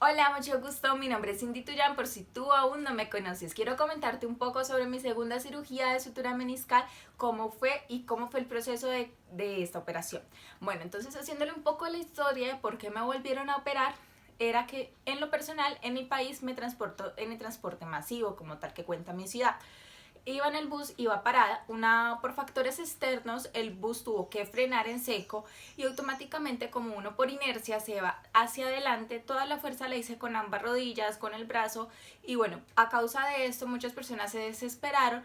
Hola, mucho gusto. Mi nombre es Cindy Tuyan. Por si tú aún no me conoces, quiero comentarte un poco sobre mi segunda cirugía de sutura meniscal, cómo fue y cómo fue el proceso de esta operación. Bueno, entonces haciéndole un poco la historia de por qué me volvieron a operar, era que en lo personal en mi país me transportó en el transporte masivo, como tal que cuenta mi ciudad. Iba en el bus, iba parada, por factores externos el bus tuvo que frenar en seco y automáticamente, como uno por inercia se va hacia adelante, toda la fuerza la hice con ambas rodillas, con el brazo, y bueno, a causa de esto muchas personas se desesperaron,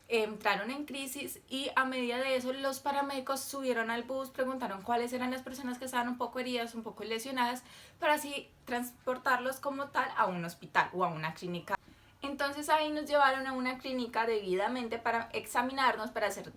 entraron en crisis, y a medida de eso los paramédicos subieron al bus, preguntaron cuáles eran las personas que estaban un poco heridas, un poco lesionadas, para así transportarlos como tal a un hospital o a una clínica. Entonces ahí nos llevaron a una clínica debidamente para examinarnos, para hacer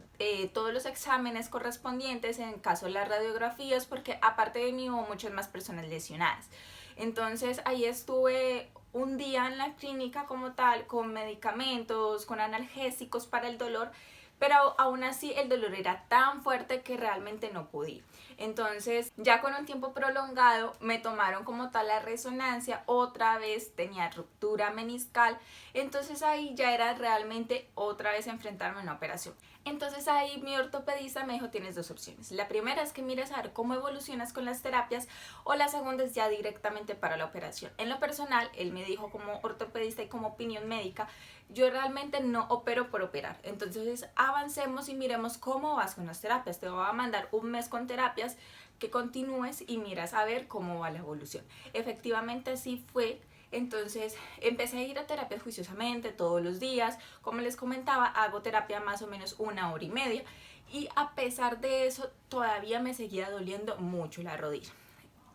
todos los exámenes correspondientes, en caso de las radiografías, porque aparte de mí hubo muchas más personas lesionadas. Entonces ahí estuve un día en la clínica como tal, con medicamentos, con analgésicos para el dolor, pero aún así el dolor era tan fuerte que realmente no pude. Entonces, ya con un tiempo prolongado, me tomaron como tal la resonancia, otra vez tenía ruptura meniscal, entonces ahí ya era realmente otra vez enfrentarme a una operación. Entonces ahí mi ortopedista me dijo: tienes dos opciones. La primera es que mires a ver cómo evolucionas con las terapias, o la segunda es ya directamente para la operación. En lo personal, él me dijo, como ortopedista y como opinión médica, yo realmente no opero por operar. Entonces avancemos y miremos cómo vas con las terapias. Te voy a mandar un mes con terapias, que continúes y miras a ver cómo va la evolución. Efectivamente así fue. Entonces empecé a ir a terapia juiciosamente todos los días. Como les comentaba, hago terapia más o menos 1 hora y media, y a pesar de eso todavía me seguía doliendo mucho la rodilla.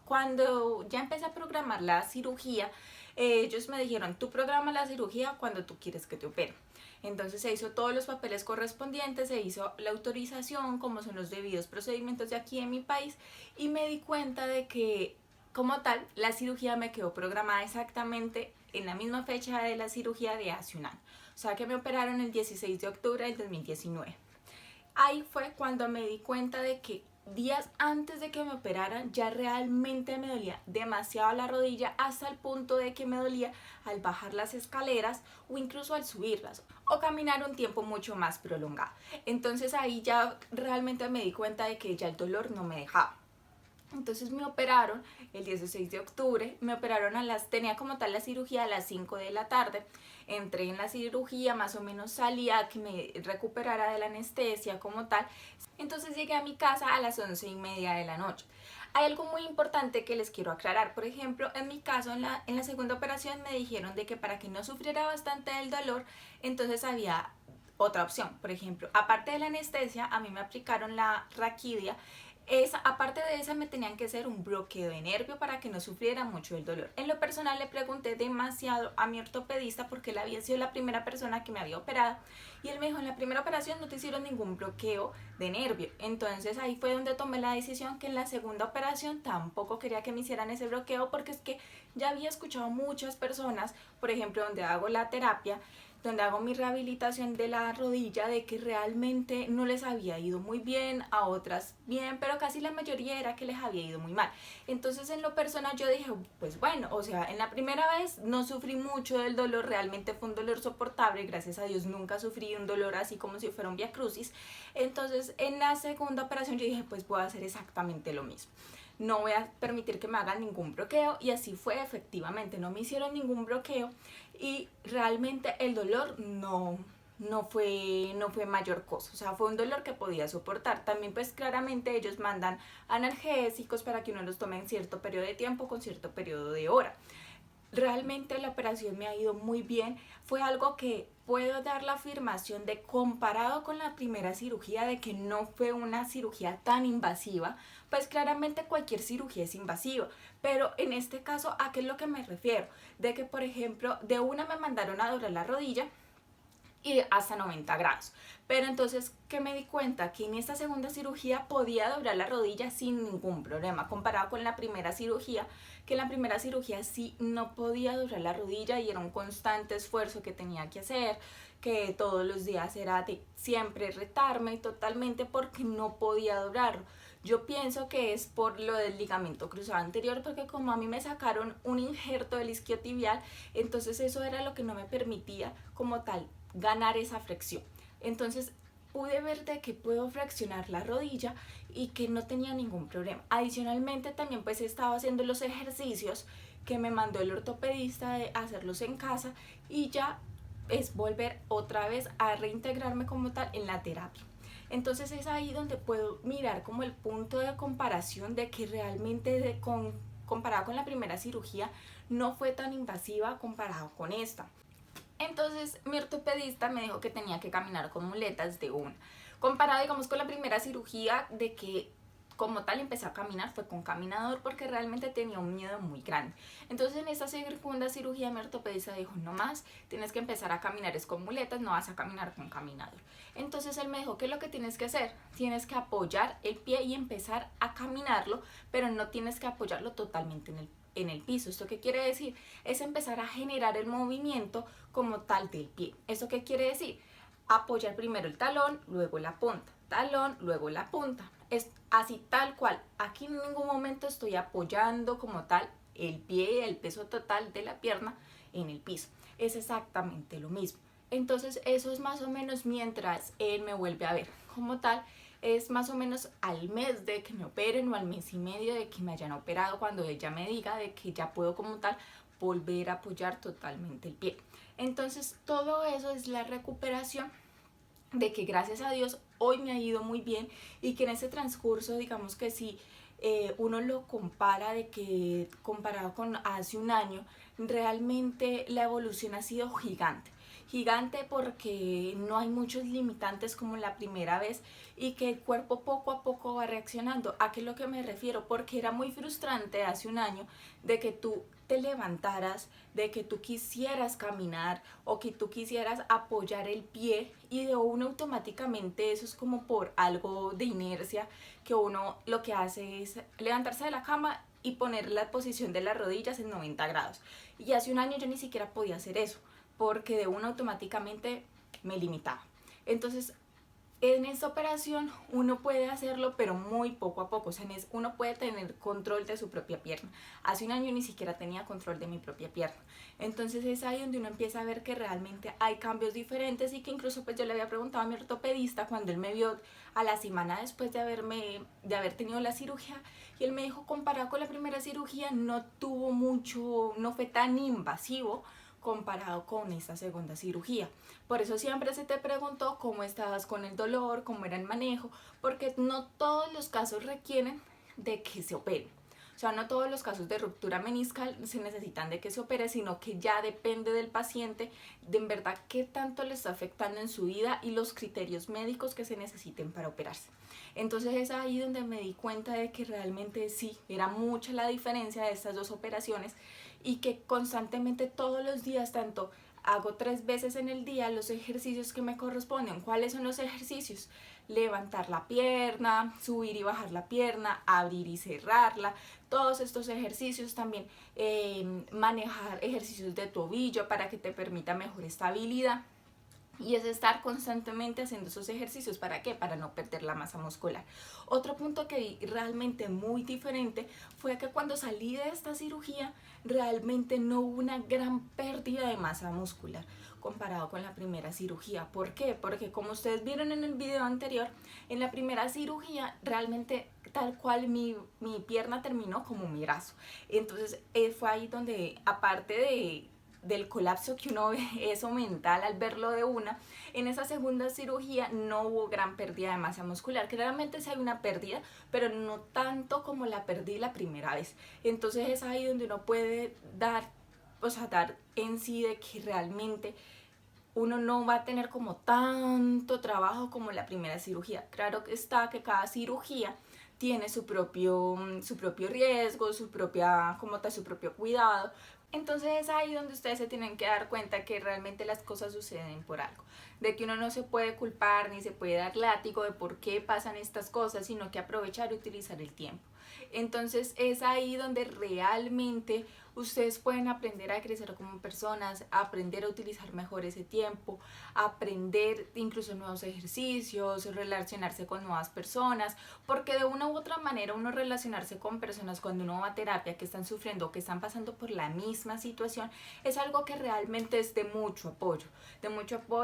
Cuando ya empecé a programar la cirugía, ellos me dijeron: tú programas la cirugía cuando tú quieres que te operen. Entonces se hizo todos los papeles correspondientes, se hizo la autorización, como son los debidos procedimientos de aquí en mi país, y me di cuenta de que, como tal, la cirugía me quedó programada exactamente en la misma fecha de la cirugía de hace un año. O sea que me operaron el 16 de octubre del 2019. Ahí fue cuando me di cuenta de que días antes de que me operaran ya realmente me dolía demasiado la rodilla, hasta el punto de que me dolía al bajar las escaleras o incluso al subirlas, o caminar un tiempo mucho más prolongado. Entonces ahí ya realmente me di cuenta de que ya el dolor no me dejaba. Entonces me operaron el 16 de octubre, tenía como tal la cirugía a las 5 de la tarde, entré en la cirugía, más o menos salía a que me recuperara de la anestesia como tal, entonces llegué a mi casa a las 11:30 de la noche. Hay algo muy importante que les quiero aclarar. Por ejemplo, en mi caso, en la segunda operación me dijeron de que para que no sufriera bastante del dolor, entonces había otra opción. Por ejemplo, aparte de la anestesia, a mí me aplicaron la raquidia. Aparte de esa, me tenían que hacer un bloqueo de nervio para que no sufriera mucho el dolor. En lo personal le pregunté demasiado a mi ortopedista, porque él había sido la primera persona que me había operado, y él me dijo: en la primera operación no te hicieron ningún bloqueo de nervio. Entonces ahí fue donde tomé la decisión que en la segunda operación tampoco quería que me hicieran ese bloqueo, porque es que ya había escuchado muchas personas, por ejemplo, donde hago la terapia, donde hago mi rehabilitación de la rodilla, de que realmente no les había ido muy bien, a otras bien, pero casi la mayoría era que les había ido muy mal. Entonces en lo personal yo dije: pues bueno, o sea, en la primera vez no sufrí mucho del dolor, realmente fue un dolor soportable, gracias a Dios nunca sufrí un dolor así como si fuera un viacrucis. Entonces en la segunda operación yo dije: pues voy a hacer exactamente lo mismo, no voy a permitir que me hagan ningún bloqueo. Y así fue. Efectivamente no me hicieron ningún bloqueo, y realmente el dolor no fue mayor cosa, o sea, fue un dolor que podía soportar. También pues claramente ellos mandan analgésicos para que uno los tome en cierto periodo de tiempo, con cierto periodo de hora. Realmente la operación me ha ido muy bien. Fue algo que puedo dar la afirmación de, comparado con la primera cirugía, de que no fue una cirugía tan invasiva. Pues claramente cualquier cirugía es invasiva, pero en este caso, ¿a qué es lo que me refiero? De que, por ejemplo, de una me mandaron a doblar la rodilla y hasta 90 grados. Pero entonces, ¿qué me di cuenta? Que en esta segunda cirugía podía doblar la rodilla sin ningún problema, comparado con la primera cirugía, que en la primera cirugía sí no podía doblar la rodilla, y era un constante esfuerzo que tenía que hacer, que todos los días era de siempre retarme totalmente porque no podía doblarlo. Yo pienso que es por lo del ligamento cruzado anterior, porque como a mí me sacaron un injerto del isquiotibial, entonces eso era lo que no me permitía como tal ganar esa flexión. Entonces pude ver de que puedo flexionar la rodilla y que no tenía ningún problema. Adicionalmente también pues he estado haciendo los ejercicios que me mandó el ortopedista de hacerlos en casa, y ya es volver otra vez a reintegrarme como tal en la terapia. Entonces es ahí donde puedo mirar como el punto de comparación de que realmente comparado con la primera cirugía no fue tan invasiva comparado con esta. Entonces mi ortopedista me dijo que tenía que caminar con muletas de una. Comparado, digamos, con la primera cirugía, de que como tal empecé a caminar fue con caminador, porque realmente tenía un miedo muy grande. Entonces en esta segunda cirugía mi ortopedista dijo, no más, tienes que empezar a caminar es con muletas, no vas a caminar con caminador. Entonces él me dijo que lo que tienes que hacer, tienes que apoyar el pie y empezar a caminarlo, pero no tienes que apoyarlo totalmente en el piso. ¿Esto qué quiere decir? Es empezar a generar el movimiento como tal del pie. ¿Esto qué quiere decir? Apoyar primero el talón, luego la punta, talón, luego la punta. Es así tal cual. Aquí en ningún momento estoy apoyando como tal el pie, el peso total de la pierna en el piso. Es exactamente lo mismo. Entonces eso es más o menos mientras él me vuelve a ver. Como tal, es más o menos al mes de que me operen o al mes y medio de que me hayan operado, cuando ella me diga de que ya puedo como tal volver a apoyar totalmente el pie. Entonces todo eso es la recuperación, de que gracias a Dios hoy me ha ido muy bien, y que en ese transcurso, digamos que si uno lo compara, de que comparado con hace un año, realmente la evolución ha sido gigante. Gigante porque no hay muchos limitantes como la primera vez, y que el cuerpo poco a poco va reaccionando. ¿A qué es lo que me refiero? Porque era muy frustrante hace un año de que tú te levantaras, de que tú quisieras caminar o que tú quisieras apoyar el pie, y de uno automáticamente, eso es como por algo de inercia, que uno lo que hace es levantarse de la cama y poner la posición de las rodillas en 90 grados. Y hace un año yo ni siquiera podía hacer eso, porque de uno automáticamente me limitaba. Entonces en esta operación uno puede hacerlo, pero muy poco a poco. O sea, uno puede tener control de su propia pierna. Hace un año ni siquiera tenía control de mi propia pierna. Entonces es ahí donde uno empieza a ver que realmente hay cambios diferentes, y que incluso pues yo le había preguntado a mi ortopedista cuando él me vio a la semana después de haber tenido la cirugía, y él me dijo, comparado con la primera cirugía no tuvo mucho, no fue tan invasivo comparado con esta segunda cirugía. Por eso siempre se te preguntó cómo estabas con el dolor, cómo era el manejo, porque no todos los casos requieren de que se opere. O sea, no todos los casos de ruptura meniscal se necesitan de que se opere, sino que ya depende del paciente, de en verdad qué tanto le está afectando en su vida y los criterios médicos que se necesiten para operarse. Entonces es ahí donde me di cuenta de que realmente sí, era mucha la diferencia de estas dos operaciones, y que constantemente todos los días, tanto hago 3 veces en el día los ejercicios que me corresponden. ¿Cuáles son los ejercicios? Levantar la pierna, subir y bajar la pierna, abrir y cerrarla. Todos estos ejercicios también, manejar ejercicios de tobillo para que te permita mejor estabilidad. Y es estar constantemente haciendo esos ejercicios. ¿Para qué? Para no perder la masa muscular. Otro punto que vi realmente muy diferente fue que cuando salí de esta cirugía realmente no hubo una gran pérdida de masa muscular comparado con la primera cirugía. ¿Por qué? Porque como ustedes vieron en el video anterior, en la primera cirugía realmente tal cual mi pierna terminó como mi brazo. Entonces fue ahí donde, aparte del colapso que uno ve, eso mental al verlo de una, en esa segunda cirugía no hubo gran pérdida de masa muscular. Claramente sí hay una pérdida, pero no tanto como la perdí la primera vez. Entonces es ahí donde uno puede dar en sí de que realmente uno no va a tener como tanto trabajo como la primera cirugía. Claro que está que cada cirugía tiene su propio riesgo, su propio cuidado. Entonces es ahí donde ustedes se tienen que dar cuenta que realmente las cosas suceden por algo, de que uno no se puede culpar ni se puede dar látigo de por qué pasan estas cosas, sino que aprovechar y utilizar el tiempo. Entonces es ahí donde realmente ustedes pueden aprender a crecer como personas, aprender a utilizar mejor ese tiempo, aprender incluso nuevos ejercicios, relacionarse con nuevas personas, porque de una u otra manera uno relacionarse con personas cuando uno va a terapia que están sufriendo o que están pasando por la misma situación es algo que realmente es de mucho apoyo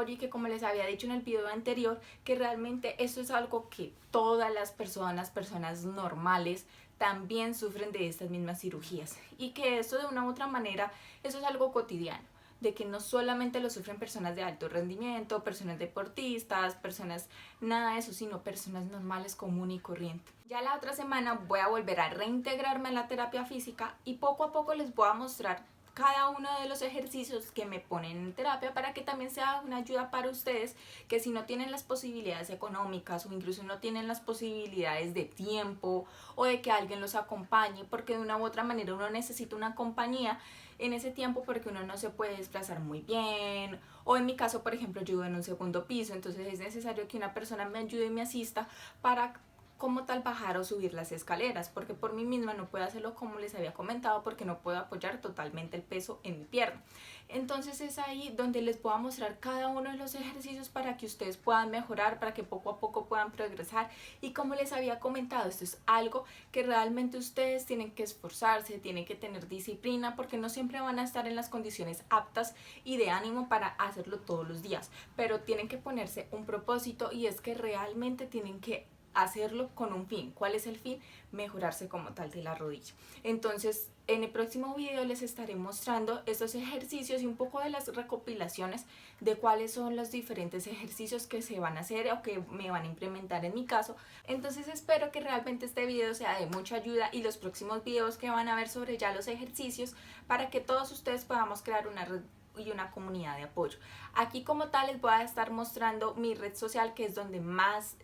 y que, como les había dicho en el video anterior, que realmente eso es algo que todas las personas normales también sufren de estas mismas cirugías y que eso de una u otra manera, eso es algo cotidiano, de que no solamente lo sufren personas de alto rendimiento, personas deportistas, personas, nada de eso, sino personas normales, común y corriente. Ya la otra semana voy a volver a reintegrarme a la terapia física y poco a poco les voy a mostrar cada uno de los ejercicios que me ponen en terapia para que también sea una ayuda para ustedes que si no tienen las posibilidades económicas o incluso no tienen las posibilidades de tiempo o de que alguien los acompañe, porque de una u otra manera uno necesita una compañía en ese tiempo porque uno no se puede desplazar muy bien, o en mi caso, por ejemplo, yo vivo en un segundo piso, entonces es necesario que una persona me ayude y me asista para como tal bajar o subir las escaleras, porque por mí misma no puedo hacerlo como les había comentado, porque no puedo apoyar totalmente el peso en mi pierna. Entonces es ahí donde les puedo mostrar cada uno de los ejercicios para que ustedes puedan mejorar, para que poco a poco puedan progresar. Y como les había comentado, esto es algo que realmente ustedes tienen que esforzarse, tienen que tener disciplina, porque no siempre van a estar en las condiciones aptas y de ánimo para hacerlo todos los días, pero tienen que ponerse un propósito y es que realmente tienen que hacerlo con un fin. ¿Cuál es el fin? Mejorarse como tal de la rodilla. Entonces, en el próximo video les estaré mostrando estos ejercicios y un poco de las recopilaciones de cuáles son los diferentes ejercicios que se van a hacer o que me van a implementar en mi caso. Entonces espero que realmente este video sea de mucha ayuda y los próximos videos que van a ver sobre ya los ejercicios para que todos ustedes podamos crear una red y una comunidad de apoyo. Aquí como tal les voy a estar mostrando mi red social, que es donde más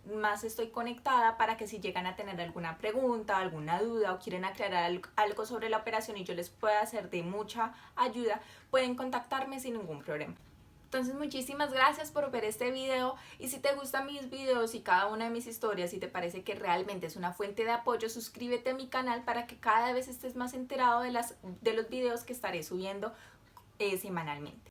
estoy conectada, para que si llegan a tener alguna pregunta, alguna duda o quieren aclarar algo sobre la operación y yo les pueda hacer de mucha ayuda, pueden contactarme sin ningún problema. Entonces muchísimas gracias por ver este video y si te gustan mis videos y cada una de mis historias y te parece que realmente es una fuente de apoyo, suscríbete a mi canal para que cada vez estés más enterado de los videos que estaré subiendo semanalmente.